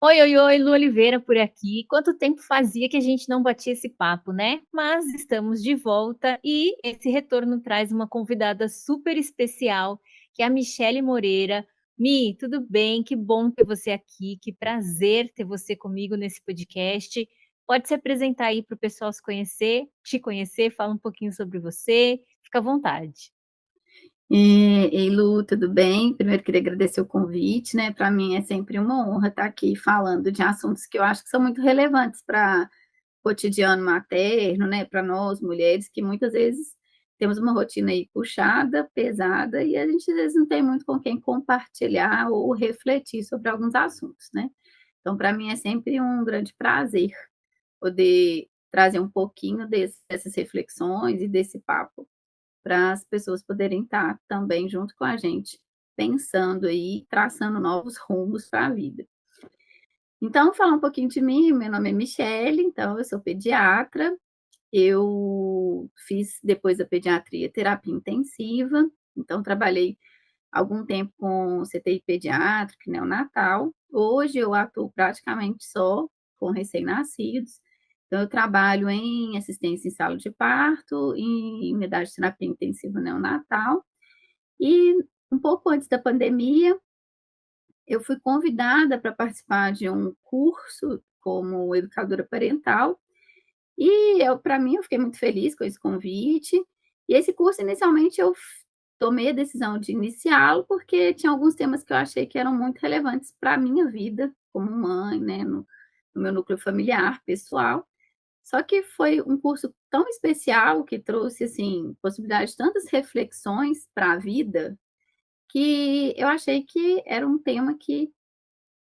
Oi, oi, oi, Lu Oliveira por aqui. Quanto tempo fazia que a gente não batia esse papo, né? Mas estamos de volta e esse retorno traz uma convidada super especial, que é a Michele Moreira. Mi, tudo bem? Que bom ter você aqui, que prazer ter você comigo nesse podcast. Pode se apresentar aí para o pessoal se conhecer, te conhecer, fala um pouquinho sobre você, fica à vontade. Ei, Lu, tudo bem? Primeiro queria agradecer o convite, né? Para mim é sempre uma honra estar aqui falando de assuntos que eu acho que são muito relevantes para o cotidiano materno, né? Para nós, mulheres, que muitas vezes temos uma rotina aí puxada, pesada, e a gente às vezes não tem muito com quem compartilhar ou refletir sobre alguns assuntos, né? Então, para mim é sempre um grande prazer poder trazer um pouquinho dessas reflexões e desse papo para as pessoas poderem estar também junto com a gente, pensando aí, traçando novos rumos para a vida. Então, falar um pouquinho de mim, meu nome é Michele, então eu sou pediatra, eu fiz depois da pediatria terapia intensiva, então trabalhei algum tempo com CTI pediátrica e neonatal. Hoje eu atuo praticamente só com recém-nascidos. Então, eu trabalho em assistência em sala de parto, em unidade de terapia intensiva neonatal. E um pouco antes da pandemia, eu fui convidada para participar de um curso como educadora parental. E para mim, eu fiquei muito feliz com esse convite. E esse curso, inicialmente, eu tomei a decisão de iniciá-lo, porque tinha alguns temas que eu achei que eram muito relevantes para a minha vida, como mãe, né, no meu núcleo familiar, pessoal. Só que foi um curso tão especial que trouxe, assim, possibilidade de tantas reflexões para a vida, que eu achei que era um tema que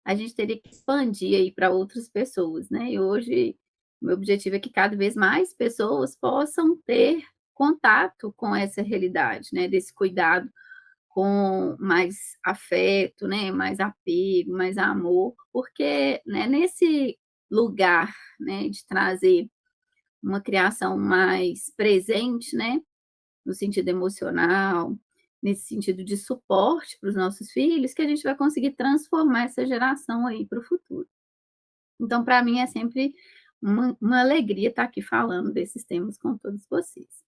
a gente teria que expandir aí para outras pessoas, né? E hoje o meu objetivo é que cada vez mais pessoas possam ter contato com essa realidade, né? Desse cuidado com mais afeto, né? Mais apego, mais amor, porque, né, nesse lugar, né, de trazer uma criação mais presente, né? No sentido emocional, nesse sentido de suporte para os nossos filhos, que a gente vai conseguir transformar essa geração aí para o futuro. Então, para mim, é sempre uma alegria estar aqui falando desses temas com todos vocês.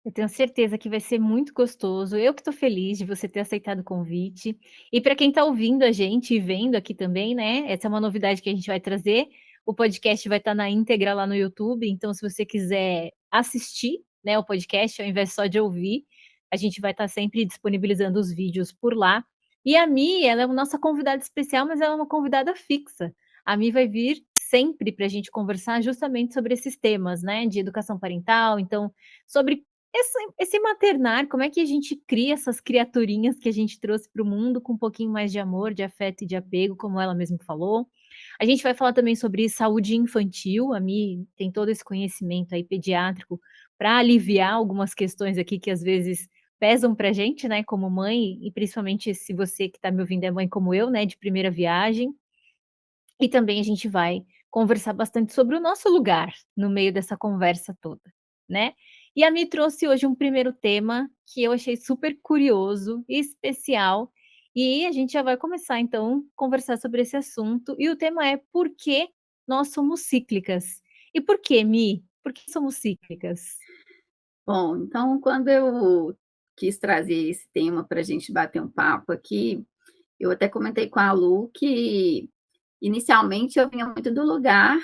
Eu tenho certeza que vai ser muito gostoso. Eu que estou feliz de você ter aceitado o convite. E para quem está ouvindo a gente e vendo aqui também, né? Essa é uma novidade que a gente vai trazer. O podcast vai estar na íntegra lá no YouTube. Então, se você quiser assistir, né, o podcast, ao invés só de ouvir, a gente vai estar sempre disponibilizando os vídeos por lá. E a Mi, ela é a nossa convidada especial, mas ela é uma convidada fixa. A Mi vai vir sempre para a gente conversar justamente sobre esses temas, né? De educação parental, então, sobre esse maternar, como é que a gente cria essas criaturinhas que a gente trouxe para o mundo com um pouquinho mais de amor, de afeto e de apego, como ela mesma falou. A gente vai falar também sobre saúde infantil, a Mi tem todo esse conhecimento aí pediátrico para aliviar algumas questões aqui que às vezes pesam pra gente, né, como mãe, e principalmente se você que está me ouvindo é mãe como eu, né, de primeira viagem. E também a gente vai conversar bastante sobre o nosso lugar no meio dessa conversa toda, né. E a Mi trouxe hoje um primeiro tema que eu achei super curioso e especial, e a gente já vai começar então conversar sobre esse assunto, e o tema é: "Por que nós somos cíclicas?". E por que, Mi? Por que somos cíclicas? Bom, então, quando eu quis trazer esse tema para a gente bater um papo aqui, eu até comentei com a Lu que, inicialmente, eu vinha muito do lugar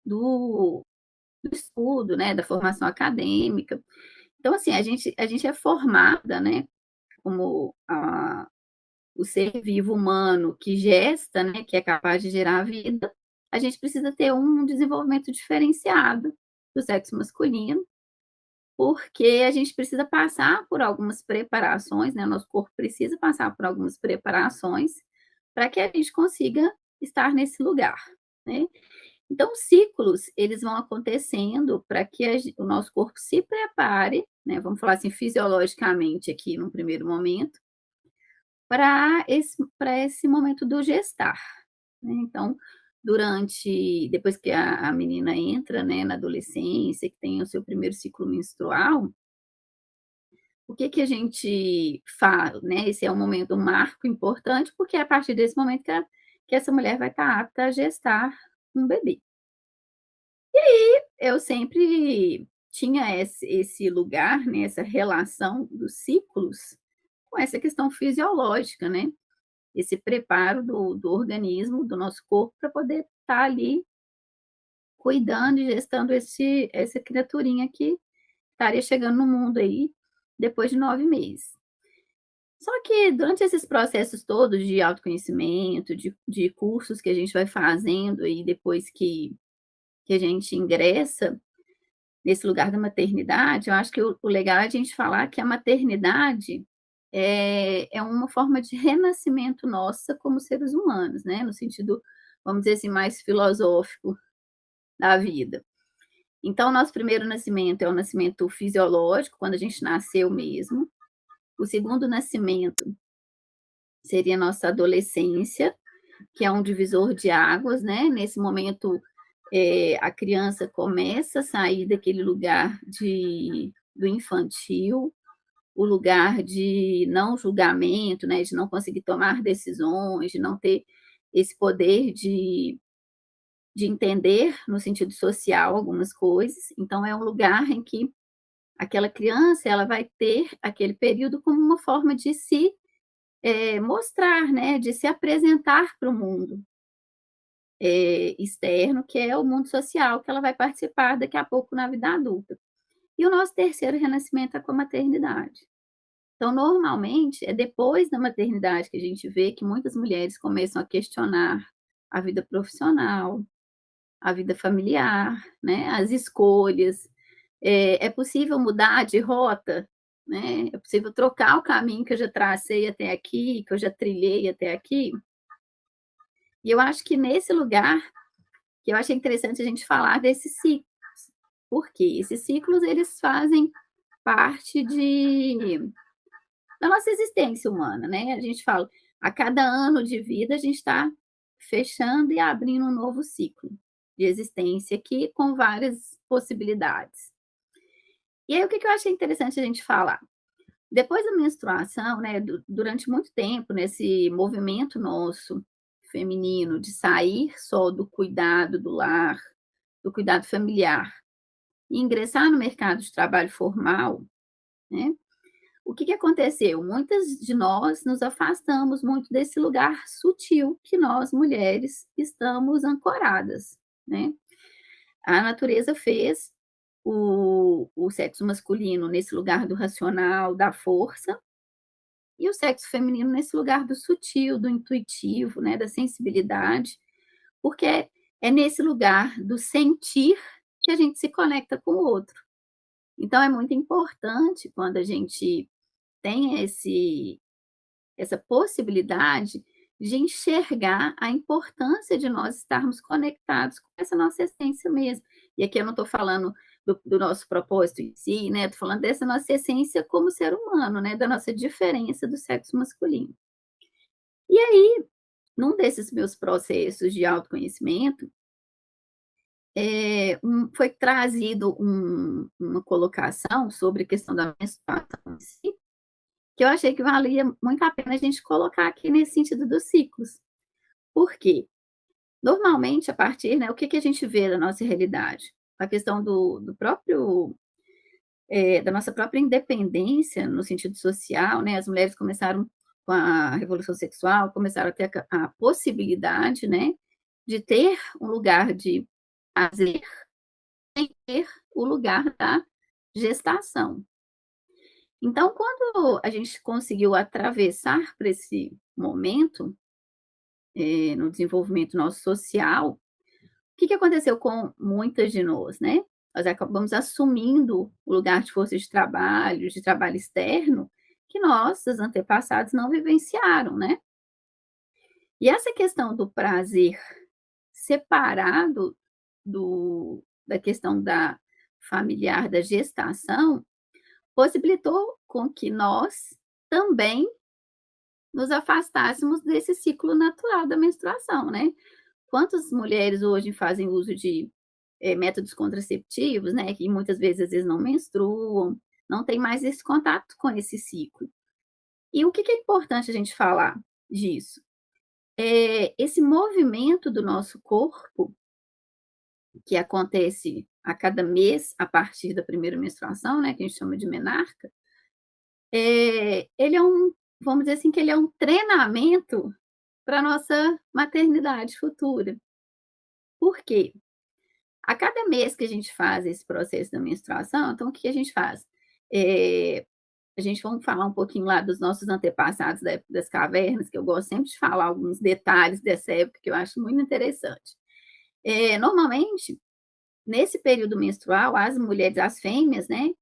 do, do estudo, né, da formação acadêmica. Então, assim, a gente é formada, né, como o ser vivo humano que gesta, né, que é capaz de gerar a vida, a gente precisa ter um desenvolvimento diferenciado do sexo masculino, porque a gente precisa passar por algumas preparações, né, nosso corpo precisa passar por algumas preparações para que a gente consiga estar nesse lugar, né. Então, ciclos, eles vão acontecendo para que o nosso corpo se prepare, né, vamos falar assim, fisiologicamente aqui num primeiro momento, para esse momento do gestar, né. Então, depois que a menina entra, né, na adolescência, que tem o seu primeiro ciclo menstrual, o que que a gente fala, né, esse é um momento, um marco importante, porque é a partir desse momento que essa mulher vai estar apta a gestar um bebê. Eu sempre tinha esse lugar, né, essa relação dos ciclos com essa questão fisiológica, né, esse preparo do organismo, do nosso corpo para poder estar ali cuidando e gestando essa criaturinha que estaria chegando no mundo aí depois de 9 meses. Só que durante esses processos todos de autoconhecimento, de cursos que a gente vai fazendo aí depois que a gente ingressa nesse lugar da maternidade, eu acho que o legal é a gente falar que a maternidade é uma forma de renascimento nossa como seres humanos, né, no sentido, vamos dizer assim, mais filosófico da vida. Então, o nosso primeiro nascimento é o nascimento fisiológico, quando a gente nasceu mesmo. O segundo nascimento seria a nossa adolescência, que é um divisor de águas, né? Nesse momento, a criança começa a sair daquele lugar do infantil, o lugar de não julgamento, né? De não conseguir tomar decisões, de não ter esse poder de entender no sentido social algumas coisas. Então, é um lugar em que aquela criança ela vai ter aquele período como uma forma de se mostrar, né, de se apresentar para o mundo externo, que é o mundo social, que ela vai participar daqui a pouco na vida adulta. E o nosso terceiro renascimento é com a maternidade. Então, normalmente, é depois da maternidade que a gente vê que muitas mulheres começam a questionar a vida profissional, a vida familiar, né, as escolhas. É possível mudar de rota, né? É possível trocar o caminho que eu já tracei até aqui, que eu já trilhei até aqui? E eu acho que nesse lugar, que eu achei interessante a gente falar desses ciclos. Por quê? Esses ciclos, eles fazem parte da nossa existência humana, né? A gente fala, a cada ano de vida, a gente está fechando e abrindo um novo ciclo de existência aqui, com várias possibilidades. E aí, o que eu achei interessante a gente falar? Depois da menstruação, né, durante muito tempo, nesse movimento nosso feminino de sair só do cuidado do lar, do cuidado familiar, e ingressar no mercado de trabalho formal, né, o que aconteceu? Muitas de nós nos afastamos muito desse lugar sutil que nós, mulheres, estamos ancoradas, né. A natureza fez o sexo masculino nesse lugar do racional, da força, e o sexo feminino nesse lugar do sutil, do intuitivo, né, da sensibilidade, porque é nesse lugar do sentir que a gente se conecta com o outro. Então é muito importante quando a gente tem essa possibilidade de enxergar a importância de nós estarmos conectados com essa nossa essência mesmo. E aqui eu não estou falando do nosso propósito em si, né, estou falando dessa nossa essência como ser humano, né, da nossa diferença do sexo masculino. E aí, num desses meus processos de autoconhecimento, foi trazido uma colocação sobre a questão da menstruação em si, que eu achei que valia muito a pena a gente colocar aqui nesse sentido dos ciclos. Por quê? Normalmente, a partir, né, o que a gente vê da nossa realidade? A questão do próprio, da nossa própria independência no sentido social, né, as mulheres começaram com a revolução sexual, começaram a ter a possibilidade, né, de ter um lugar de prazer sem ter o lugar da gestação. Então, quando a gente conseguiu atravessar por esse momento, no desenvolvimento nosso social, o que aconteceu com muitas de nós, né? Nós acabamos assumindo o lugar de trabalho externo, que nossos antepassados não vivenciaram, né? E essa questão do prazer separado da questão da familiar, da gestação, possibilitou com que nós também nos afastássemos desse ciclo natural da menstruação, né. Quantas mulheres hoje fazem uso de, métodos contraceptivos, né, que muitas vezes, às vezes não menstruam, não tem mais esse contato com esse ciclo. E o que é importante a gente falar disso? esse movimento do nosso corpo, que acontece a cada mês, a partir da primeira menstruação, né, que a gente chama de menarca, ele é um, vamos dizer assim, que ele é um treinamento para nossa maternidade futura. Por quê? A cada mês que a gente faz esse processo da menstruação, então o que a gente faz? Eh, a gente vamos falar um pouquinho lá dos nossos antepassados da época das cavernas, que eu gosto sempre de falar alguns detalhes dessa época que eu acho muito interessante. Normalmente, nesse período menstrual, as mulheres, as fêmeas, né,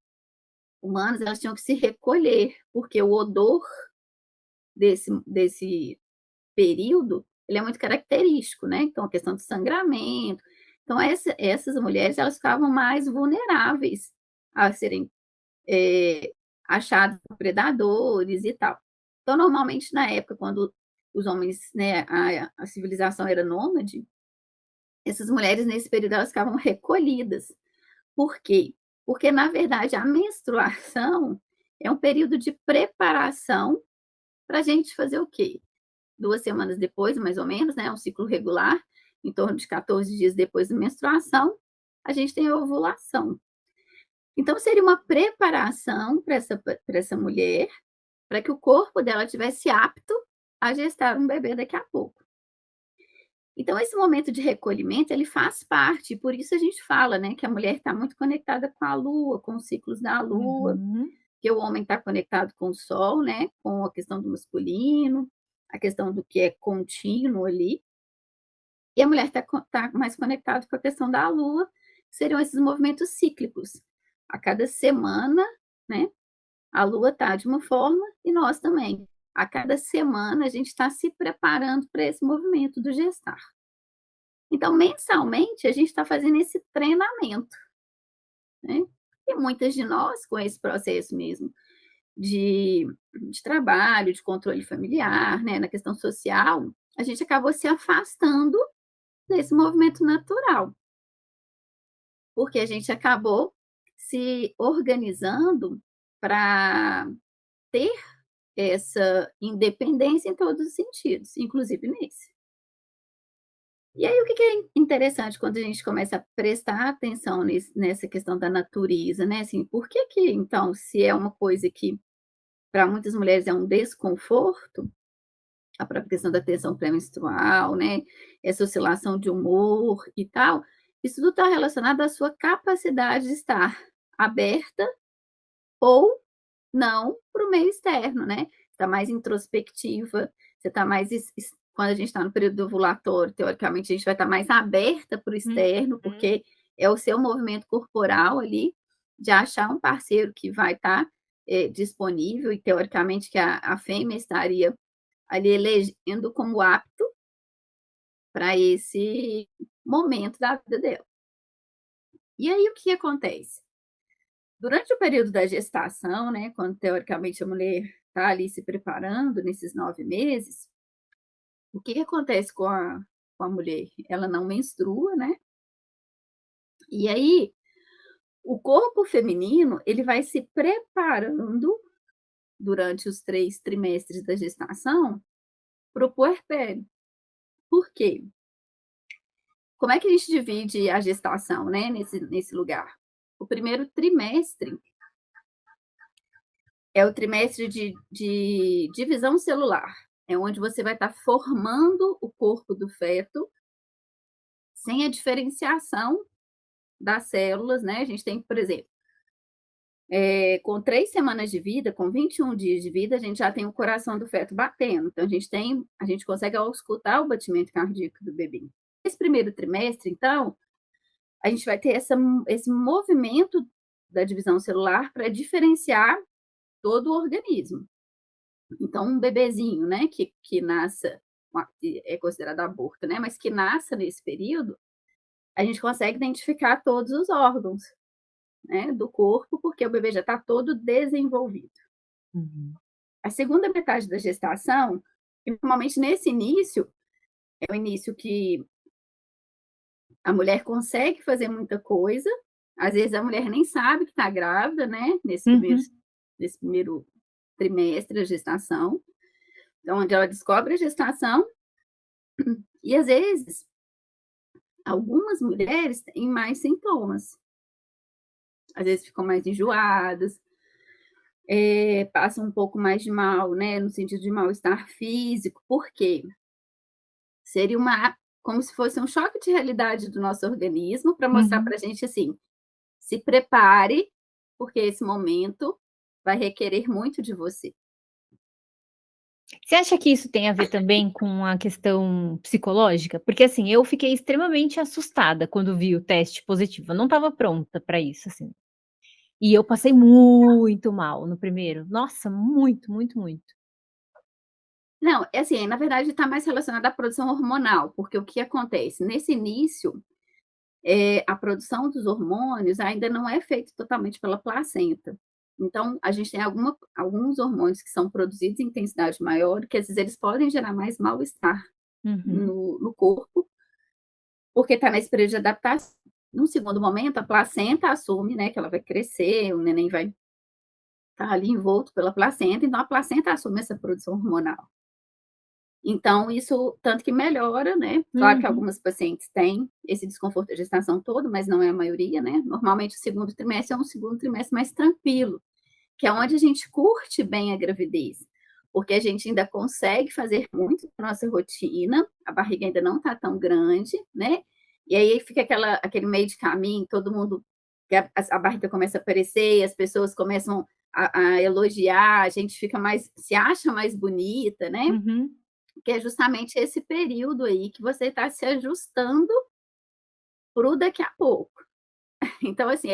humanas, elas tinham que se recolher, porque o odor desse período, ele é muito característico, né, então a questão do sangramento, então essas mulheres, elas ficavam mais vulneráveis a serem, eh, achadas por predadores e tal. Então, normalmente, na época, quando os homens, né, a civilização era nômade, essas mulheres, nesse período, elas ficavam recolhidas. Por quê? Porque, na verdade, a menstruação é um período de preparação para a gente fazer o quê? 2 semanas depois, mais ou menos, né, um ciclo regular, em torno de 14 dias depois da menstruação, a gente tem a ovulação. Então seria uma preparação para essa mulher, para que o corpo dela tivesse apto a gestar um bebê daqui a pouco. Então esse momento de recolhimento, ele faz parte, por isso a gente fala, né, que a mulher está muito conectada com a lua, com os ciclos da lua, Uhum. que o homem está conectado com o sol, né, com a questão do masculino, a questão do que é contínuo ali, e a mulher está tá mais conectada com a questão da lua, que seriam esses movimentos cíclicos. A cada semana, né, a lua está de uma forma e nós também. A cada semana a gente está se preparando para esse movimento do gestar. Então, mensalmente, a gente está fazendo esse treinamento, né? E muitas de nós, com esse processo mesmo de, de trabalho, de controle familiar, né, na questão social, a gente acabou se afastando desse movimento natural, porque a gente acabou se organizando para ter essa independência em todos os sentidos, inclusive nesse. E aí, o que que é interessante quando a gente começa a prestar atenção nessa questão da natureza, né? Assim, por que que, então, se é uma coisa que para muitas mulheres é um desconforto, a própria questão da tensão pré-menstrual, né? Essa oscilação de humor e tal, isso tudo está relacionado à sua capacidade de estar aberta ou não para o meio externo, né. Está mais introspectiva, você está mais quando a gente está no período ovulatório, teoricamente, a gente vai estar mais aberta para o Uhum. externo, porque é o seu movimento corporal ali, de achar um parceiro que vai estar, disponível e teoricamente que a fêmea estaria ali elegendo como apto para esse momento da vida dela. E aí o que acontece? Durante o período da gestação, né, quando teoricamente a mulher está ali se preparando nesses 9 meses, o que que acontece com a mulher? Ela não menstrua, né, e aí o corpo feminino, ele vai se preparando durante os 3 trimestres da gestação para o puerpério. Por quê? Como é que a gente divide a gestação, né, nesse lugar? O primeiro trimestre é o trimestre de divisão celular, é onde você vai estar formando o corpo do feto, sem a diferenciação das células, né, a gente tem, por exemplo, com 3 semanas de vida, com 21 dias de vida, a gente já tem o coração do feto batendo, então a gente consegue escutar o batimento cardíaco do bebê. Esse primeiro trimestre, então, a gente vai ter esse movimento da divisão celular para diferenciar todo o organismo. Então, um bebezinho, né, que nasça, que é considerado aborto, né, mas que nasça nesse período, a gente consegue identificar todos os órgãos, né, do corpo, porque o bebê já está todo desenvolvido. Uhum. A segunda metade da gestação, e normalmente nesse início, é o início que a mulher consegue fazer muita coisa, às vezes a mulher nem sabe que está grávida, né, Uhum. nesse primeiro trimestre da gestação, então onde ela descobre a gestação, E às vezes, algumas mulheres têm mais sintomas, às vezes ficam mais enjoadas, passam um pouco mais de mal, né, no sentido de mal-estar físico, por quê? Seria como se fosse um choque de realidade do nosso organismo para mostrar Uhum. para a gente assim: "Se prepare, porque esse momento vai requerer muito de você". Você acha que isso tem a ver também com a questão psicológica? Porque, assim, eu fiquei extremamente assustada quando vi o teste positivo, eu não estava pronta para isso, assim. E eu passei muito mal no primeiro. Nossa, muito, muito, muito. Não, é assim, na verdade está mais relacionado à produção hormonal, porque o que acontece, nesse início, a produção dos hormônios ainda não é feita totalmente pela placenta. Então, a gente tem alguns hormônios que são produzidos em intensidade maior, que às vezes eles podem gerar mais mal-estar Uhum, no corpo, porque está nesse período de adaptação. Num segundo momento, a placenta assume, né, que ela vai crescer, o neném vai estar ali envolto pela placenta, então a placenta assume essa produção hormonal. Então isso tanto que melhora, né, claro que uhum, algumas pacientes têm esse desconforto da gestação todo, mas não é a maioria, né, normalmente o segundo trimestre é um segundo trimestre mais tranquilo, que é onde a gente curte bem a gravidez, porque a gente ainda consegue fazer muito da nossa rotina, a barriga ainda não está tão grande, né, e aí fica aquele meio de caminho, todo mundo que a barriga começa a aparecer e as pessoas começam a elogiar, a gente fica mais se acha mais bonita, né, uhum. que é justamente esse período aí que você está se ajustando para o daqui a pouco. Então, assim,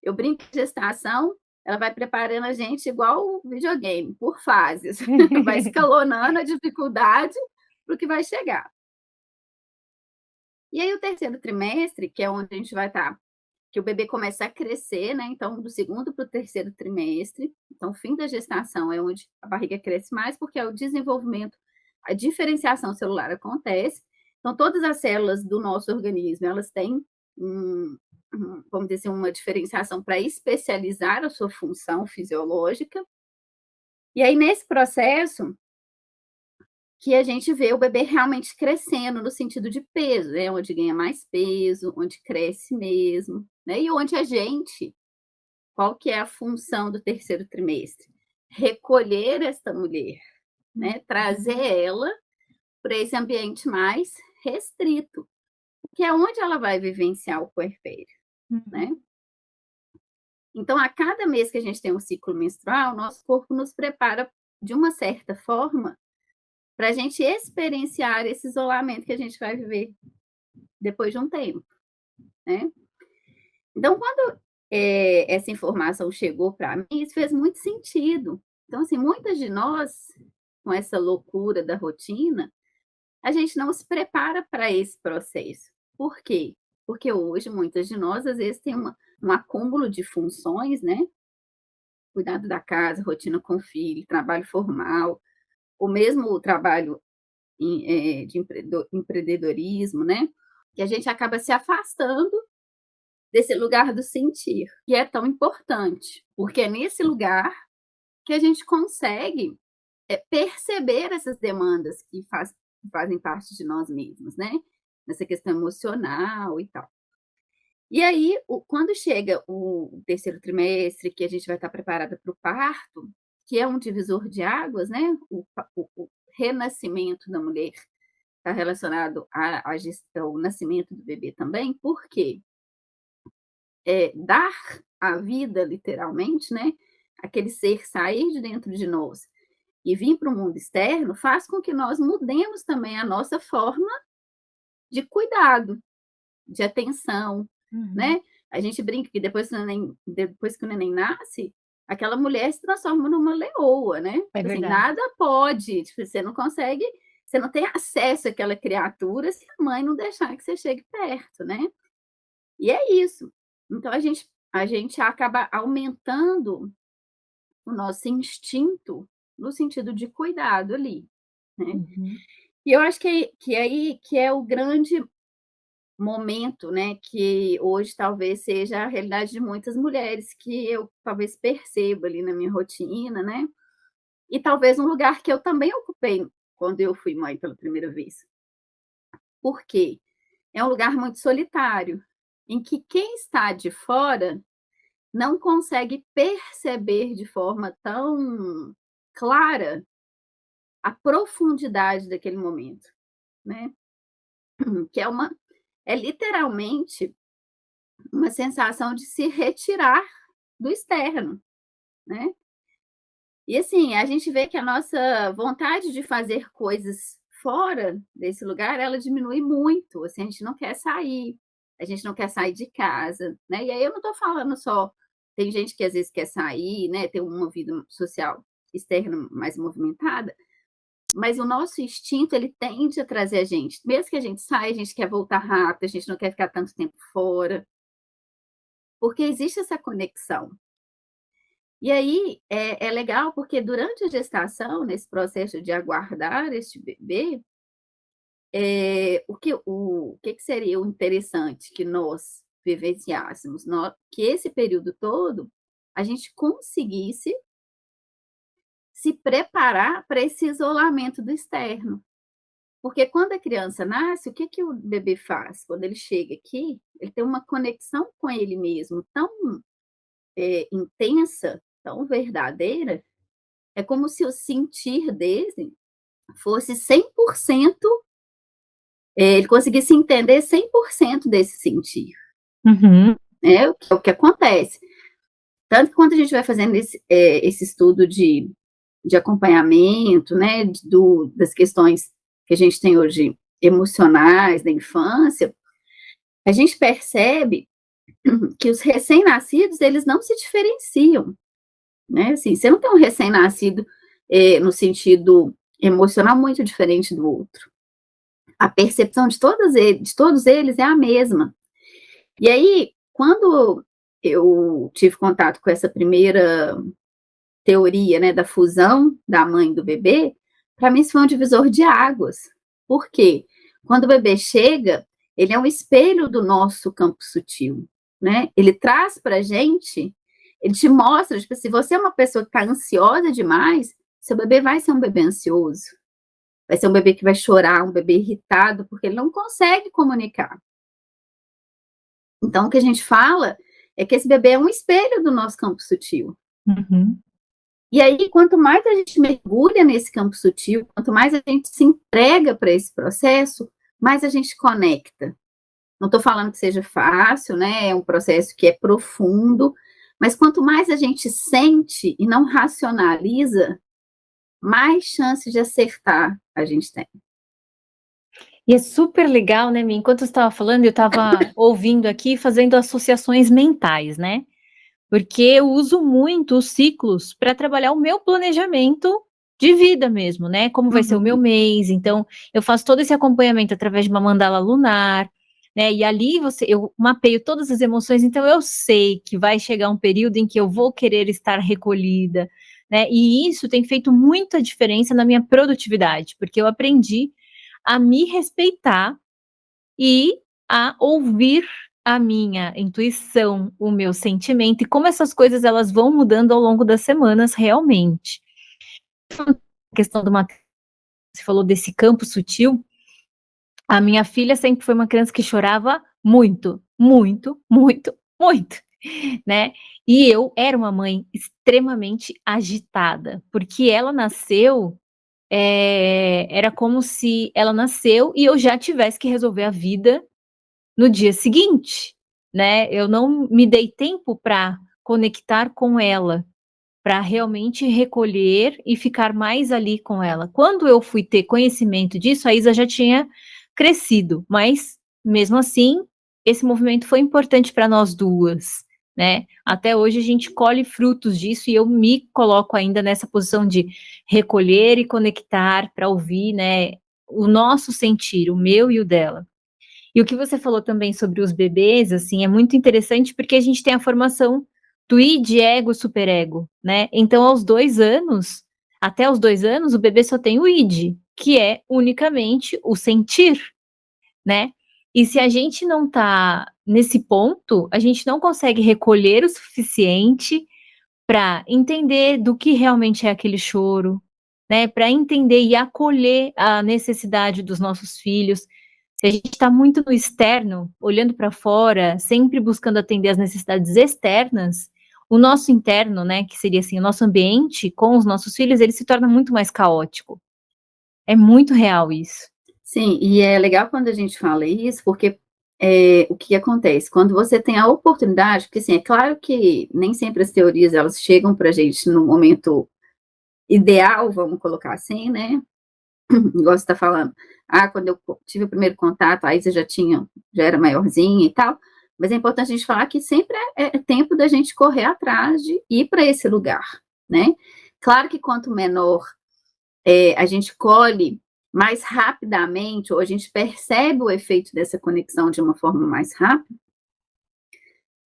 eu brinco que gestação, ela vai preparando a gente igual videogame, por fases, vai escalonando a dificuldade para o que vai chegar. E aí o terceiro trimestre, que é onde a gente vai estar que o bebê começa a crescer, né, então do segundo para o terceiro trimestre, então o fim da gestação é onde a barriga cresce mais, porque é o desenvolvimento, a diferenciação celular acontece, então todas as células do nosso organismo, elas têm vamos dizer assim, uma diferenciação para especializar a sua função fisiológica, e aí nesse processo que a gente vê o bebê realmente crescendo no sentido de peso, né, onde ganha mais peso, onde cresce mesmo, né, e onde a gente qual que é a função do terceiro trimestre? Recolher esta mulher, Hum, né, trazer ela para esse ambiente mais restrito, que é onde ela vai vivenciar o puerpério, uhum, né. Então a cada mês que a gente tem um ciclo menstrual, nosso corpo nos prepara de uma certa forma para a gente experienciar esse isolamento que a gente vai viver depois de um tempo, né. Então quando, essa informação chegou para mim, isso fez muito sentido. Então, assim, muitas de nós, com essa loucura da rotina, a gente não se prepara para esse processo. Por quê? Porque hoje muitas de nós, às vezes, tem um acúmulo de funções, né, cuidado da casa, rotina com o filho, trabalho formal, ou mesmo o trabalho de empreendedorismo, né, que a gente acaba se afastando desse lugar do sentir, que é tão importante, porque é nesse lugar que a gente consegue, perceber essas demandas que fazem parte de nós mesmos, né, nessa questão emocional e tal. E aí, quando chega o terceiro trimestre, que a gente vai estar preparada para o parto, que é um divisor de águas, né, o renascimento da mulher está relacionado ao nascimento do bebê também, por quê? Dar a vida literalmente, né, aquele ser sair de dentro de nós e vir para o mundo externo, faz com que nós mudemos também a nossa forma de cuidado, de atenção, uhum. né. A gente brinca que depois que o neném nasce, aquela mulher se transforma numa leoa, né. É Tipo assim, verdade. nada pode, tipo, você não tem acesso àquela criatura se a mãe não deixar que você chegue perto, né. E é isso. Então a gente acaba aumentando o nosso instinto no sentido de cuidado ali, né. Uhum, E eu acho que aí que é o grande momento, né, que hoje talvez seja a realidade de muitas mulheres, que eu talvez perceba ali na minha rotina, né, e talvez um lugar que eu também ocupei quando eu fui mãe pela primeira vez. Por quê? É um lugar muito solitário, em que quem está de fora não consegue perceber de forma tão clara a profundidade daquele momento, né. Que é literalmente uma sensação de se retirar do externo, né. E assim, a gente vê que a nossa vontade de fazer coisas fora desse lugar, ela diminui muito, assim, a gente não quer sair, a gente não quer sair de casa, né. E aí eu não estou falando só, tem gente que às vezes quer sair, né, ter uma vida social externa mais movimentada, mas o nosso instinto, ele tende a trazer a gente, mesmo que a gente saia, a gente quer voltar rápido, a gente não quer ficar tanto tempo fora, porque existe essa conexão. E aí é legal porque durante a gestação, nesse processo de aguardar este bebê, o que seria o interessante que nós vivenciássemos? Que esse período todo, a gente conseguisse se preparar para esse isolamento do externo. Porque quando a criança nasce, o que que o bebê faz? Quando ele chega aqui, ele tem uma conexão com ele mesmo tão, intensa, tão verdadeira, é como se o sentir dele fosse 100%, ele conseguisse entender 100% desse sentir, Uhum. né, o que acontece. Tanto que quando a gente vai fazendo esse estudo de acompanhamento, né, das questões que a gente tem hoje emocionais da infância, a gente percebe que os recém-nascidos, eles não se diferenciam, né, assim, você não tem um recém-nascido, no sentido emocional muito diferente do outro. A percepção de todos eles é a mesma. E aí, quando eu tive contato com essa primeira teoria, né, da fusão da mãe e do bebê, para mim isso foi um divisor de águas. Por quê? Quando o bebê chega, ele é um espelho do nosso campo sutil, né? Ele traz pra gente, ele te mostra, tipo, se você é uma pessoa que está ansiosa demais, seu bebê vai ser um bebê ansioso, vai ser um bebê que vai chorar, um bebê irritado, porque ele não consegue comunicar. Então, o que a gente fala é que esse bebê é um espelho do nosso campo sutil. Uhum. E aí, quanto mais a gente mergulha nesse campo sutil, quanto mais a gente se entrega para esse processo, mais a gente conecta. Não estou falando que seja fácil, né? É um processo que é profundo, mas quanto mais a gente sente e não racionaliza, mais chance de acertar a gente tem. E é super legal, né, Mi? Enquanto você estava falando, eu estava ouvindo aqui, fazendo associações mentais, né? Porque eu uso muito os ciclos para trabalhar o meu planejamento de vida mesmo, né? Como vai ser o meu Uhum. mês. Então, eu faço todo esse acompanhamento através de uma mandala lunar, né? E ali eu mapeio todas as emoções, então eu sei que vai chegar um período em que eu vou querer estar recolhida, né? E isso tem feito muita diferença na minha produtividade, porque eu aprendi a me respeitar e a ouvir a minha intuição, o meu sentimento e como essas coisas elas vão mudando ao longo das semanas realmente. A questão do você falou desse campo sutil, a minha filha sempre foi uma criança que chorava muito, muito, muito, muito, né. E eu era uma mãe extremamente agitada, porque ela nasceu, era como se ela nasceu e eu já tivesse que resolver a vida no dia seguinte, né, eu não me dei tempo para conectar com ela, para realmente recolher e ficar mais ali com ela. Quando eu fui ter conhecimento disso, a Isa já tinha crescido, mas mesmo assim, esse movimento foi importante para nós duas, né. Até hoje a gente colhe frutos disso e eu me coloco ainda nessa posição de recolher e conectar para ouvir, né, o nosso sentir, o meu e o dela. E o que você falou também sobre os bebês, assim, é muito interessante porque a gente tem a formação do id, ego, superego, né? Então, aos 2 anos, até os 2 anos, o bebê só tem o id, que é unicamente o sentir, né? E se a gente não tá nesse ponto, a gente não consegue recolher o suficiente para entender do que realmente é aquele choro, né? Para entender e acolher a necessidade dos nossos filhos. Se a gente está muito no externo, olhando para fora, sempre buscando atender as necessidades externas, o nosso interno, né, que seria assim, o nosso ambiente com os nossos filhos, ele se torna muito mais caótico. É muito real isso. Sim, e é legal quando a gente fala isso, porque, o que acontece? Quando você tem a oportunidade, porque, assim, é claro que nem sempre as teorias elas chegam pra gente no momento ideal, vamos colocar assim, né, igual você tá falando, quando eu tive o primeiro contato, aí você já era maiorzinha e tal, mas é importante a gente falar que sempre é tempo da gente correr atrás de ir para esse lugar, né. Claro que quanto menor, a gente colhe mais rapidamente, ou a gente percebe o efeito dessa conexão de uma forma mais rápida,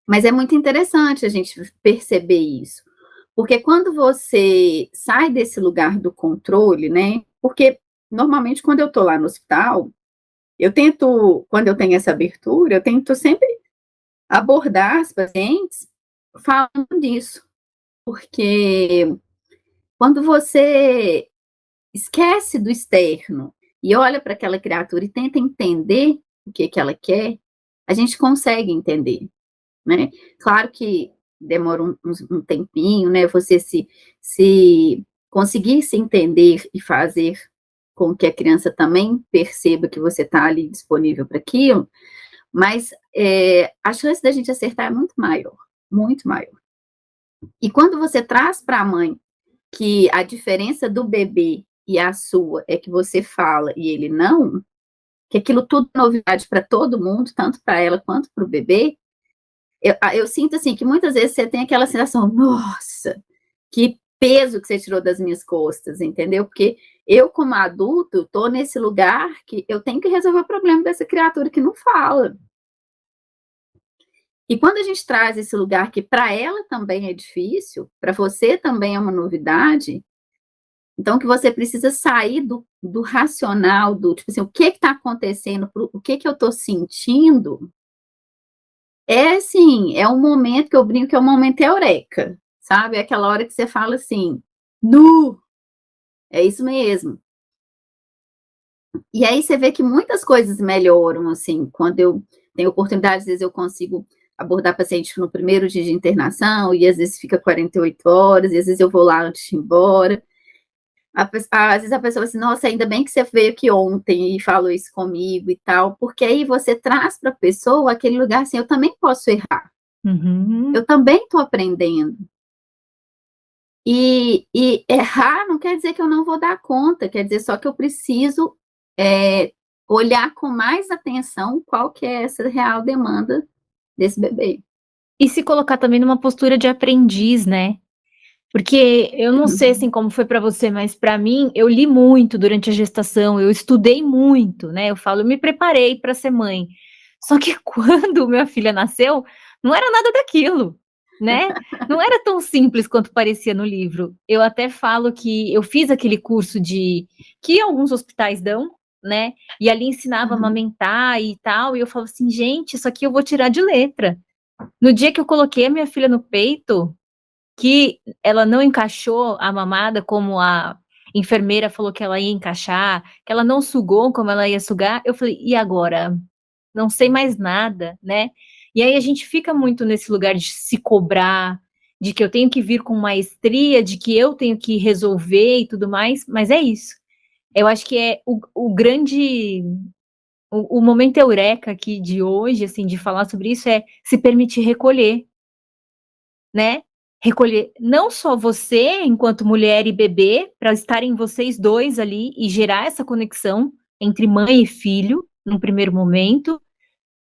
mas é muito interessante a gente perceber isso. Porque quando você sai desse lugar do controle, né, porque normalmente quando eu estou lá no hospital, eu tento, quando eu tenho essa abertura, eu tento sempre abordar as pacientes falando disso, porque quando você esquece do externo e olha para aquela criatura e tenta entender o que que ela quer, a gente consegue entender, né. Claro que demora um tempinho, né, você se conseguir se entender e fazer com que a criança também perceba que você está ali disponível para aquilo, mas, a chance da gente acertar é muito maior, muito maior. E quando você traz para a mãe que a diferença do bebê e a sua é que você fala e ele não, que aquilo tudo é novidade para todo mundo, tanto para ela quanto para o bebê, eu sinto, assim, que muitas vezes você tem aquela sensação: "Nossa, que peso que você tirou das minhas costas", entendeu? Porque eu, como adulto, tô nesse lugar que eu tenho que resolver o problema dessa criatura que não fala. E quando a gente traz esse lugar que para ela também é difícil, para você também é uma novidade, então que você precisa sair do racional, do tipo assim, o que está acontecendo, o que que eu estou sentindo, é assim, é um momento que eu brinco que é um momento eureka, sabe? É aquela hora que você fala assim: "Nu, é isso mesmo". E aí você vê que muitas coisas melhoram, assim, quando eu tenho oportunidade, às vezes eu consigo abordar paciente no primeiro dia de internação, e às vezes fica 48 horas, e às vezes eu vou lá antes de ir embora. Às vezes a pessoa assim: "Nossa, ainda bem que você veio aqui ontem e falou isso comigo e tal", porque aí você traz para a pessoa aquele lugar assim: "Eu também posso errar, Uhum. eu também estou aprendendo". E errar não quer dizer que eu não vou dar conta, quer dizer só que eu preciso, olhar com mais atenção qual que é essa real demanda desse bebê. E se colocar também numa postura de aprendiz, né. Porque eu não sei, assim, como foi para você, mas para mim, eu li muito durante a gestação, eu estudei muito, né, eu falo, eu me preparei para ser mãe. Só que quando minha filha nasceu, não era nada daquilo, né, não era tão simples quanto parecia no livro. Eu até falo que eu fiz aquele curso que alguns hospitais dão, né, e ali ensinava a Aham. amamentar e tal, e eu falo assim: "Gente, isso aqui eu vou tirar de letra". No dia que eu coloquei a minha filha no peito, que ela não encaixou a mamada como a enfermeira falou que ela ia encaixar, que ela não sugou como ela ia sugar, eu falei: "E agora? Não sei mais nada", né. E aí a gente fica muito nesse lugar de se cobrar, de que eu tenho que vir com maestria, de que eu tenho que resolver e tudo mais, mas é isso. Eu acho que é o grande o momento eureka aqui de hoje, assim, de falar sobre isso é se permitir recolher. Né, recolher não só você enquanto mulher e bebê, para estarem vocês 2 ali e gerar essa conexão entre mãe e filho, num primeiro momento,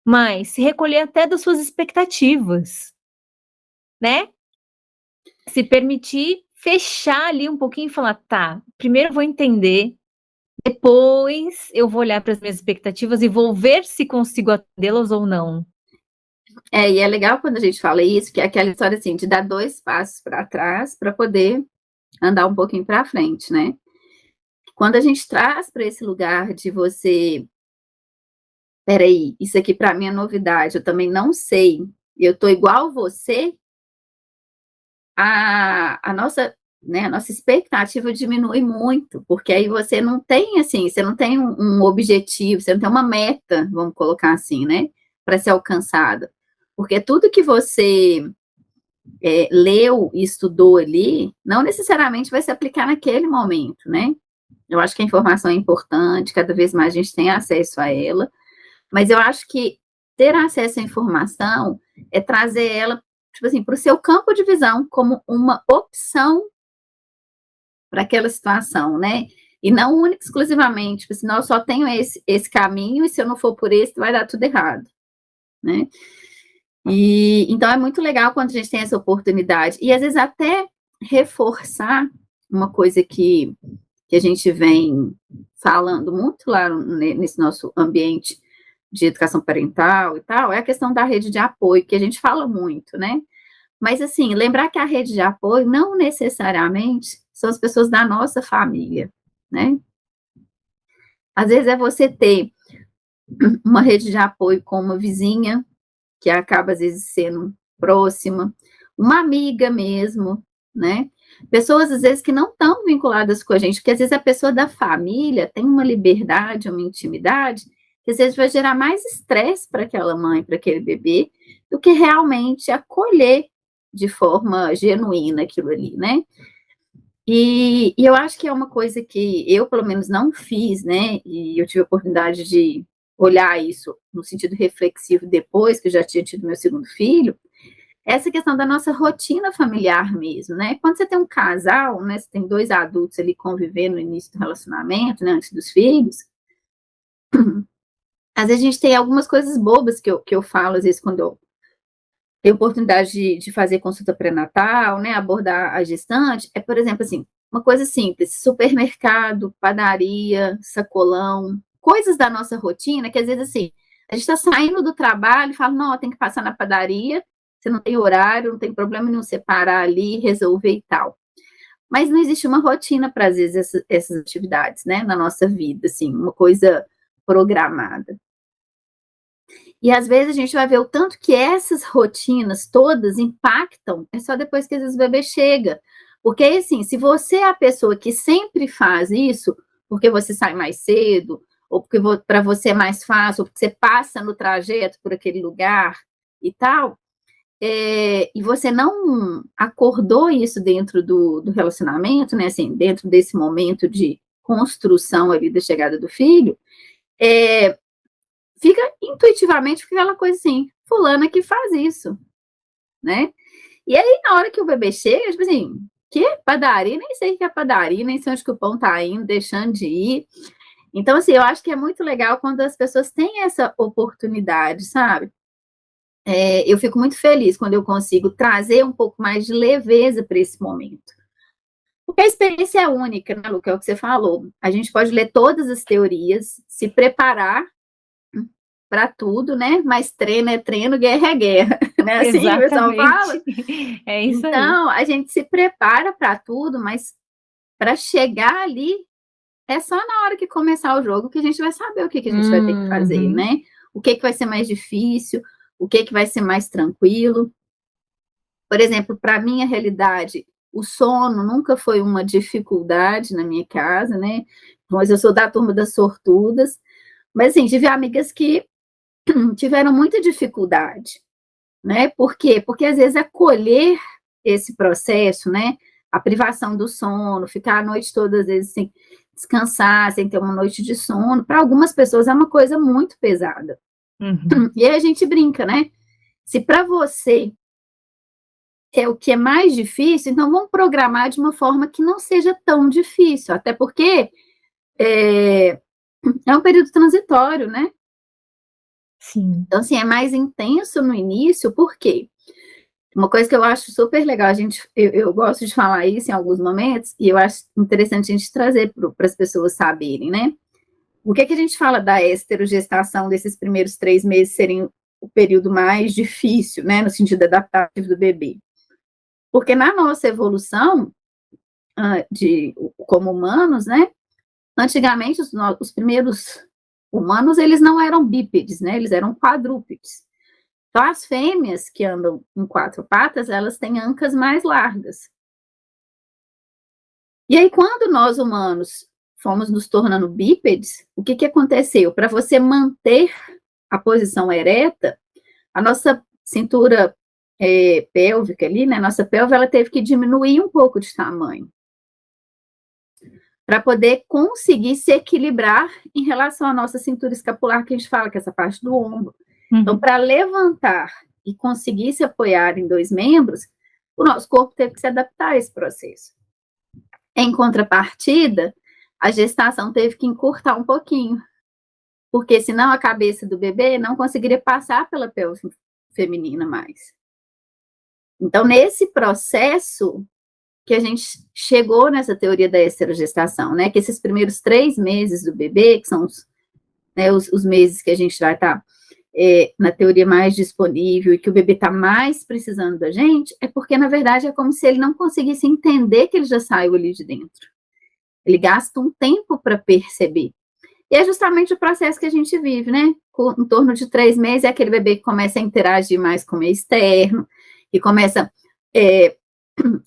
mas se recolher até das suas expectativas, né. Se permitir fechar ali um pouquinho e falar: "Tá, primeiro eu vou entender, depois eu vou olhar para as minhas expectativas e vou ver se consigo atendê-las ou não". E é legal quando a gente fala isso, que é aquela história, assim, de dar 2 passos para trás para poder andar um pouquinho para frente, né. Quando a gente traz para esse lugar de você: "Espera aí, isso aqui para mim é novidade, eu também não sei, eu tô igual você", a nossa né, a nossa expectativa diminui muito, porque aí você não tem, assim, você não tem um objetivo, você não tem uma meta, vamos colocar assim, né, para ser alcançada. Porque tudo que você leu e estudou ali, não necessariamente vai se aplicar naquele momento, né? Eu acho que a informação é importante, cada vez mais a gente tem acesso a ela, mas eu acho que ter acesso à informação é trazer ela, tipo assim, para o seu campo de visão como uma opção para aquela situação, né? E não única exclusivamente, tipo assim, não, eu só tenho esse caminho e se eu não for por esse, vai dar tudo errado, né? E então é muito legal quando a gente tem essa oportunidade e às vezes até reforçar uma coisa que a gente vem falando muito lá nesse nosso ambiente de educação parental e tal, é a questão da rede de apoio, que a gente fala muito, né? Mas, assim, lembrar que a rede de apoio não necessariamente são as pessoas da nossa família, né? Às vezes é você ter uma rede de apoio com uma vizinha, que acaba, às vezes, sendo próxima, uma amiga mesmo, né? Pessoas, às vezes, que não estão vinculadas com a gente, porque, às vezes, a pessoa da família tem uma liberdade, uma intimidade, que, às vezes, vai gerar mais estresse para aquela mãe, para aquele bebê, do que realmente acolher de forma genuína aquilo ali, né? E eu acho que é uma coisa que eu, pelo menos, não fiz, né? E eu tive a oportunidade de olhar isso no sentido reflexivo depois que eu já tinha tido meu segundo filho, essa questão da nossa rotina familiar mesmo, né? Quando você tem um casal, né? Você tem dois adultos ali convivendo no início do relacionamento, né? Antes dos filhos, às vezes a gente tem algumas coisas bobas que eu falo, às vezes, quando eu tenho oportunidade de fazer consulta pré-natal, né? Abordar a gestante, é, por exemplo, assim, uma coisa simples, supermercado, padaria, sacolão, coisas da nossa rotina, que às vezes, assim, a gente está saindo do trabalho e fala, não, tem que passar na padaria, você não tem horário, não tem problema nenhum separar ali, resolver e tal. Mas não existe uma rotina para, às vezes, essas atividades, né, na nossa vida, assim, uma coisa programada. E às vezes a gente vai ver o tanto que essas rotinas todas impactam, é só depois que às vezes o bebê chega. Porque assim, se você é a pessoa que sempre faz isso, porque você sai mais cedo, ou porque para você é mais fácil, ou porque você passa no trajeto por aquele lugar e tal, e você não acordou isso dentro do relacionamento, né? Assim, dentro desse momento de construção ali da chegada do filho, é, fica intuitivamente fica aquela coisa assim, fulana que faz isso, né? E aí, na hora que o bebê chega, tipo assim, que padaria? Nem sei o que é padaria, nem sei onde que o pão tá indo, deixando de ir. Então, assim, eu acho que é muito legal quando as pessoas têm essa oportunidade, sabe? Eu fico muito feliz quando eu consigo trazer um pouco mais de leveza para esse momento. Porque a experiência é única, né, Luca? É o que você falou. A gente pode ler todas as teorias, se preparar para tudo, né? Mas treino é treino, guerra é guerra, né? Assim o pessoal fala. Exatamente. É isso aí. Então, a gente se prepara para tudo, mas para chegar ali é só na hora que começar o jogo que a gente vai saber o que a gente vai ter que fazer, Uhum. né? O que vai ser mais difícil, o que vai ser mais tranquilo. Por exemplo, para minha realidade, o sono nunca foi uma dificuldade na minha casa, né? Mas eu sou da turma das sortudas. Mas, assim, tive amigas que tiveram muita dificuldade, né? Por quê? Porque às vezes acolher esse processo, né? A privação do sono, ficar a noite toda, às vezes, sem descansar, sem ter uma noite de sono, para algumas pessoas é uma coisa muito pesada. Uhum. E aí a gente brinca, né? Se para você é o que é mais difícil, então vamos programar de uma forma que não seja tão difícil, até porque é, é um período transitório, né? Sim. Então, assim, é mais intenso no início, por quê? Uma coisa que eu acho super legal, eu gosto de falar isso em alguns momentos, e eu acho interessante a gente trazer para as pessoas saberem, né? O que a gente fala da esterogestação, desses primeiros 3 meses serem o período mais difícil, né, no sentido adaptativo do bebê? Porque na nossa evolução, como humanos, né, antigamente os primeiros humanos, eles não eram bípedes, né, eles eram quadrúpedes. Então, as fêmeas que andam em 4 patas, elas têm ancas mais largas. E aí, quando nós humanos fomos nos tornando bípedes, o que aconteceu? Para você manter a posição ereta, a nossa cintura pélvica ali, né? Nossa pelve, ela teve que diminuir um pouco de tamanho para poder conseguir se equilibrar em relação à nossa cintura escapular, que a gente fala que é essa parte do ombro. Então, para levantar e conseguir se apoiar em 2 membros, o nosso corpo teve que se adaptar a esse processo. Em contrapartida, a gestação teve que encurtar um pouquinho, porque senão a cabeça do bebê não conseguiria passar pela pelve feminina mais. Então, nesse processo que a gente chegou nessa teoria da esterogestação, né, que esses primeiros 3 meses do bebê, que são os meses que a gente vai estar na teoria mais disponível e que o bebê está mais precisando da gente, é porque, na verdade, é como se ele não conseguisse entender que ele já saiu ali de dentro. Ele gasta um tempo para perceber. E é justamente o processo que a gente vive, né? Em torno de 3 meses, é aquele bebê que começa a interagir mais com o meio externo, que começa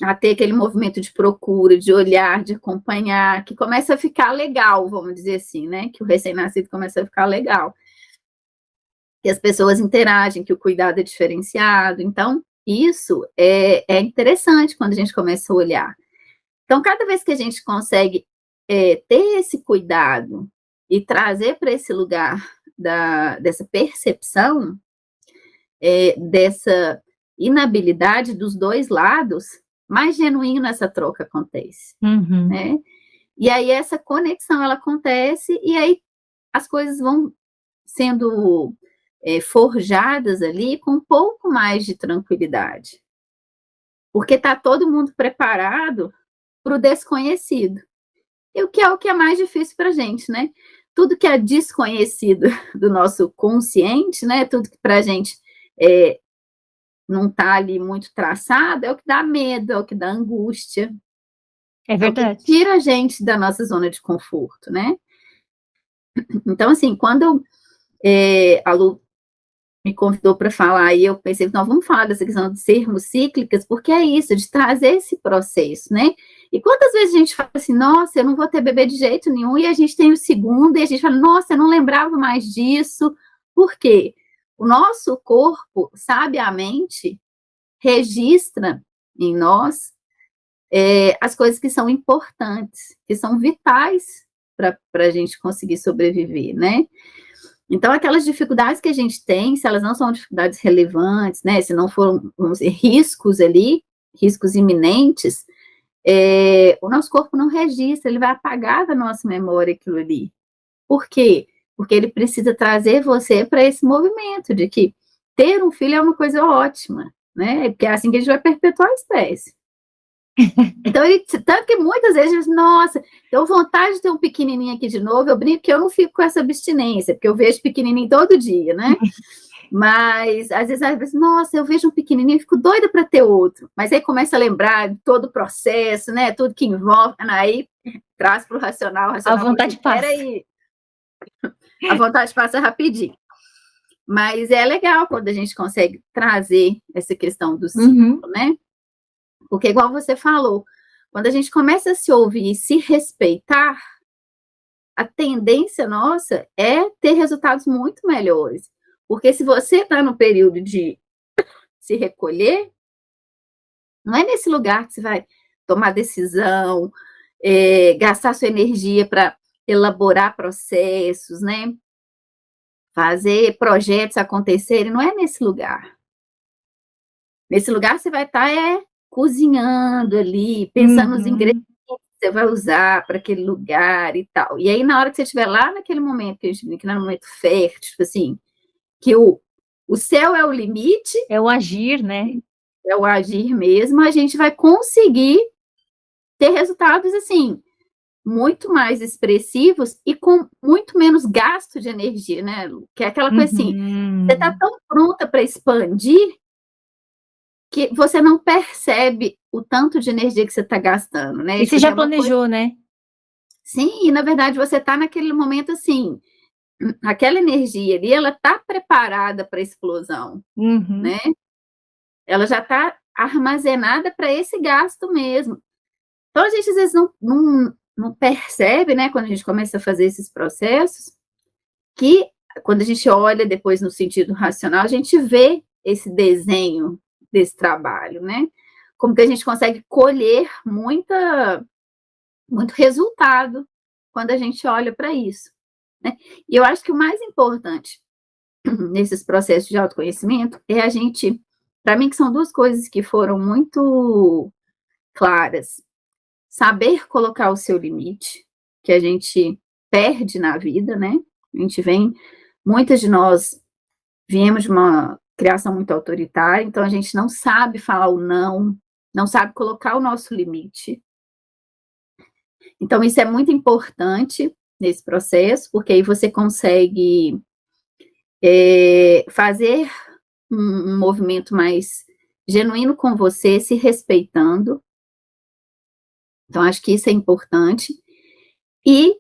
a ter aquele movimento de procura, de olhar, de acompanhar, que começa a ficar legal, vamos dizer assim, né? Que o recém-nascido começa a ficar legal. Que as pessoas interagem, que o cuidado é diferenciado. Então, isso é interessante quando a gente começa a olhar. Então, cada vez que a gente consegue ter esse cuidado e trazer para esse lugar dessa percepção, dessa inabilidade dos 2 lados, mais genuíno essa troca acontece, né? E aí essa conexão, ela acontece, e aí as coisas vão sendo forjadas ali com um pouco mais de tranquilidade. Porque está todo mundo preparado para o desconhecido. E o que é mais difícil para a gente, né? Tudo que é desconhecido do nosso consciente, né? Tudo que para a gente não está ali muito traçado, é o que dá medo, é o que dá angústia. É verdade. É o que tira a gente da nossa zona de conforto, né? Então, assim, quando a Lu me convidou para falar, e eu pensei, nós vamos falar dessa questão de sermos cíclicas, porque é isso, de trazer esse processo, né? E quantas vezes a gente fala assim, nossa, eu não vou ter bebê de jeito nenhum, e a gente tem o segundo, e a gente fala, nossa, eu não lembrava mais disso. Por quê? O nosso corpo, sabiamente, registra em nós as coisas que são importantes, que são vitais para a gente conseguir sobreviver, né? Então, aquelas dificuldades que a gente tem, se elas não são dificuldades relevantes, né, se não foram, vamos dizer, riscos ali, riscos iminentes, o nosso corpo não registra, ele vai apagar da nossa memória aquilo ali. Por quê? Porque ele precisa trazer você para esse movimento de que ter um filho é uma coisa ótima, né? Porque é assim que a gente vai perpetuar a espécie. Então, tanto que muitas vezes, nossa, tenho vontade de ter um pequenininho aqui de novo, eu brinco que eu não fico com essa abstinência, porque eu vejo pequenininho todo dia, né? Mas, às vezes, nossa, eu vejo um pequenininho e fico doida para ter outro. Mas aí começa a lembrar de todo o processo, né? Tudo que envolve, aí traz para o racional. A vontade passa. Peraí. A vontade passa rapidinho. Mas é legal quando a gente consegue trazer essa questão do ciclo, né? Porque, igual você falou, quando a gente começa a se ouvir e se respeitar, a tendência nossa é ter resultados muito melhores. Porque se você está no período de se recolher, não é nesse lugar que você vai tomar decisão, gastar sua energia para elaborar processos, né? Fazer projetos acontecerem, não é nesse lugar. Nesse lugar você vai estar cozinhando ali, pensando nos ingredientes que você vai usar para aquele lugar e tal. E aí, na hora que você estiver lá naquele momento, que a gente brinca, no momento fértil, tipo assim, que o céu é o limite. É o agir, né? É o agir mesmo, a gente vai conseguir ter resultados, assim, muito mais expressivos e com muito menos gasto de energia, né, Lu? Que é aquela coisa assim, você está tão pronta para expandir que você não percebe o tanto de energia que você está gastando, né? E você já planejou, né? Sim, e na verdade você está naquele momento assim, aquela energia ali, ela está preparada para a explosão, né? Ela já está armazenada para esse gasto mesmo. Então a gente às vezes não percebe, né, quando a gente começa a fazer esses processos, que quando a gente olha depois no sentido racional, a gente vê esse desenho desse trabalho, né? Como que a gente consegue colher muito resultado quando a gente olha para isso, né? E eu acho que o mais importante nesses processos de autoconhecimento é a gente, para mim, que são duas coisas que foram muito claras: saber colocar o seu limite, que a gente perde na vida, né? A gente muitas de nós viemos de uma criação muito autoritária, então a gente não sabe falar o não, não sabe colocar o nosso limite. Então, isso é muito importante nesse processo, porque aí você consegue fazer um movimento mais genuíno com você, se respeitando. Então, acho que isso é importante. E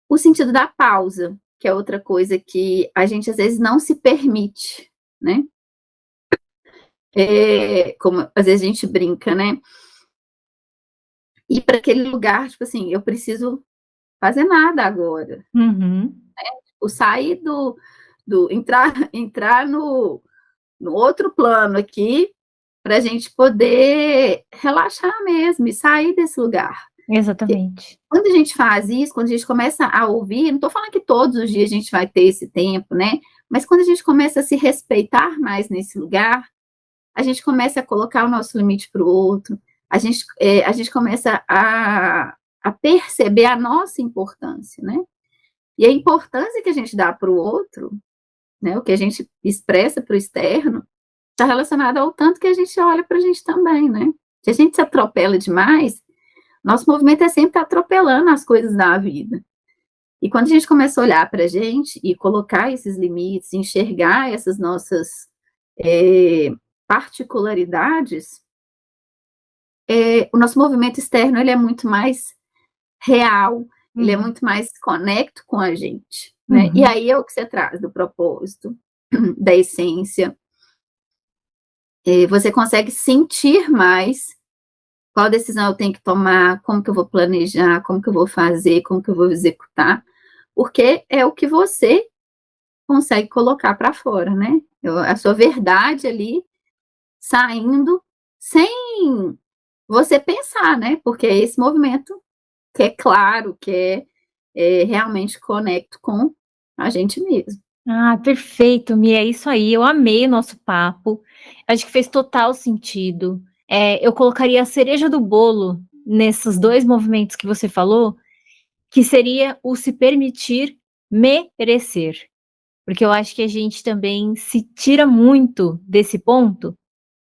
o sentido da pausa, que é outra coisa que a gente às vezes não se permite, né? Como às vezes a gente brinca, né? Ir para aquele lugar, tipo assim, eu preciso fazer nada agora. Uhum. O sair entrar no outro plano aqui, para a gente poder relaxar mesmo e sair desse lugar. Porque Exatamente. quando a gente faz isso, quando a gente começa a ouvir, não estou falando que todos os dias a gente vai ter esse tempo, né? Mas quando a gente começa a se respeitar mais nesse lugar, a gente começa a colocar o nosso limite para o outro, a gente começa a perceber a nossa importância, né? E a importância que a gente dá para o outro, né? O que a gente expressa para o externo, está relacionado ao tanto que a gente olha para a gente também, né? Se a gente se atropela demais, nosso movimento é sempre estar atropelando as coisas da vida. E quando a gente começa a olhar para a gente e colocar esses limites, enxergar essas nossas particularidades, o nosso movimento externo ele é muito mais real, ele é muito mais conecto com a gente, né? E aí é o que você traz do propósito, da essência. Você consegue sentir mais qual decisão eu tenho que tomar, como que eu vou planejar, como que eu vou fazer, como que eu vou executar, porque é o que você consegue colocar para fora, né? A sua verdade ali saindo sem você pensar, né? Porque é esse movimento que é claro, que realmente conecto com a gente mesmo. Ah, perfeito, Mia, é isso aí. Eu amei o nosso papo. Acho que fez total sentido. Eu colocaria a cereja do bolo nesses dois movimentos que você falou, que seria o se permitir merecer. Porque eu acho que a gente também se tira muito desse ponto.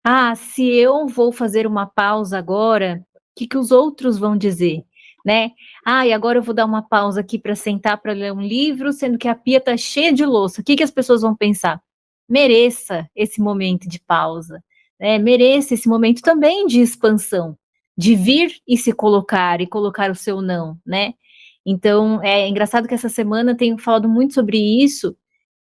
Ah, se eu vou fazer uma pausa agora, o que que os outros vão dizer, né? Ah, e agora eu vou dar uma pausa aqui para sentar para ler um livro, sendo que a pia tá cheia de louça. O que que as pessoas vão pensar? Mereça esse momento de pausa, né? Mereça esse momento também de expansão, de vir e se colocar e colocar o seu não, né? Então, é engraçado que essa semana tenho falado muito sobre isso,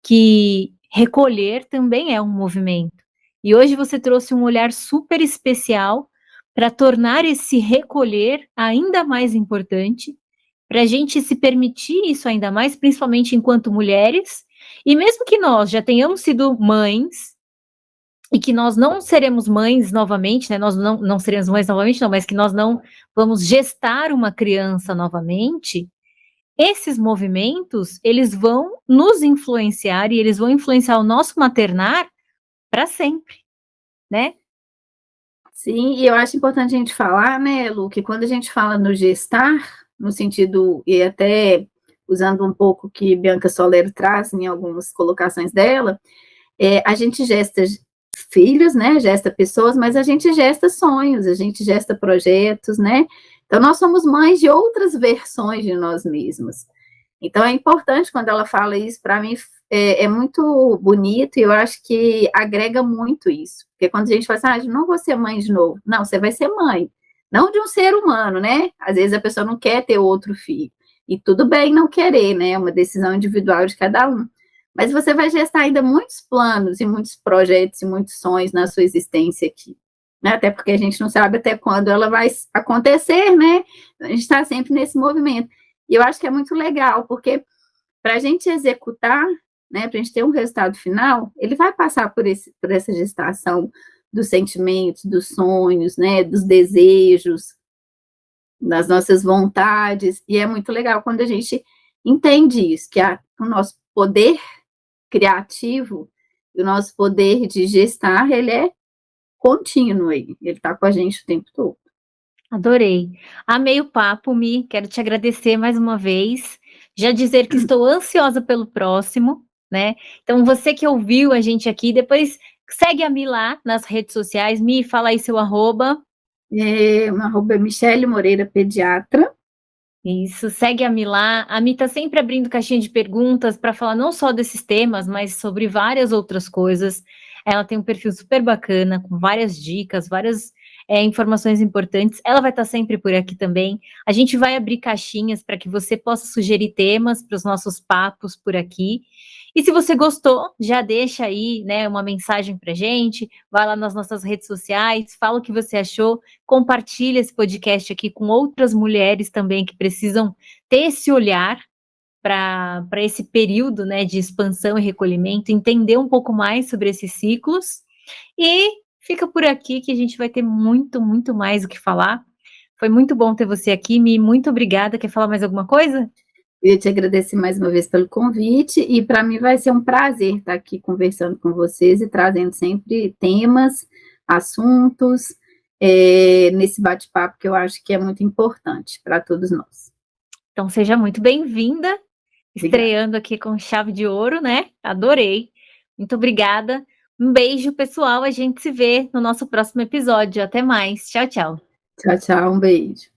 que recolher também é um movimento. E hoje você trouxe um olhar super especial para tornar esse recolher ainda mais importante, para a gente se permitir isso ainda mais, principalmente enquanto mulheres, e mesmo que nós já tenhamos sido mães, e que nós não seremos mães novamente, né? Nós não seremos mães novamente, não, mas que nós não vamos gestar uma criança novamente, esses movimentos, eles vão nos influenciar e eles vão influenciar o nosso maternar para sempre, né? Sim, e eu acho importante a gente falar, né, Lu, que quando a gente fala no gestar, no sentido, e até usando um pouco que Bianca Solero traz em algumas colocações dela, a gente gesta filhos, né, gesta pessoas, mas a gente gesta sonhos, a gente gesta projetos, né? Então, nós somos mães de outras versões de nós mesmas. Então, é importante quando ela fala isso, para mim, é muito bonito e eu acho que agrega muito isso. Porque quando a gente fala assim, não vou ser mãe de novo. Não, você vai ser mãe. Não de um ser humano, né? Às vezes a pessoa não quer ter outro filho. E tudo bem não querer, né? É uma decisão individual de cada um. Mas você vai gestar ainda muitos planos e muitos projetos e muitos sonhos na sua existência aqui, né, até porque a gente não sabe até quando ela vai acontecer, né, a gente está sempre nesse movimento. E eu acho que é muito legal, porque para a gente executar, né, para a gente ter um resultado final, ele vai passar por essa gestação dos sentimentos, dos sonhos, né, dos desejos, das nossas vontades, e é muito legal quando a gente entende isso, que o nosso poder criativo, o nosso poder de gestar, ele é contínuo aí, ele está com a gente o tempo todo. Adorei. Amei o papo, Mi, quero te agradecer mais uma vez, já dizer que estou ansiosa pelo próximo, né. Então você que ouviu a gente aqui, depois segue a Mi lá nas redes sociais. Mi, fala aí seu arroba. Meu arroba é Michele Moreira Pediatra. Isso, segue a Mi lá. A Mi tá sempre abrindo caixinha de perguntas para falar não só desses temas, mas sobre várias outras coisas. Ela tem um perfil super bacana, com várias dicas, várias informações importantes. Ela vai estar sempre por aqui também. A gente vai abrir caixinhas para que você possa sugerir temas para os nossos papos por aqui. E se você gostou, já deixa aí, né, uma mensagem para gente, vai lá nas nossas redes sociais, fala o que você achou, compartilha esse podcast aqui com outras mulheres também que precisam ter esse olhar para esse período, né, de expansão e recolhimento, entender um pouco mais sobre esses ciclos. E fica por aqui que a gente vai ter muito, muito mais o que falar. Foi muito bom ter você aqui, Mi, muito obrigada. Quer falar mais alguma coisa? Eu te agradeço mais uma vez pelo convite, e para mim vai ser um prazer estar aqui conversando com vocês e trazendo sempre temas, assuntos, nesse bate-papo que eu acho que é muito importante para todos nós. Então seja muito bem-vinda, Obrigada. estreando aqui com chave de ouro, né? Adorei. Muito obrigada. Um beijo, pessoal. A gente se vê no nosso próximo episódio. Até mais. Tchau, tchau. Tchau, tchau, um beijo.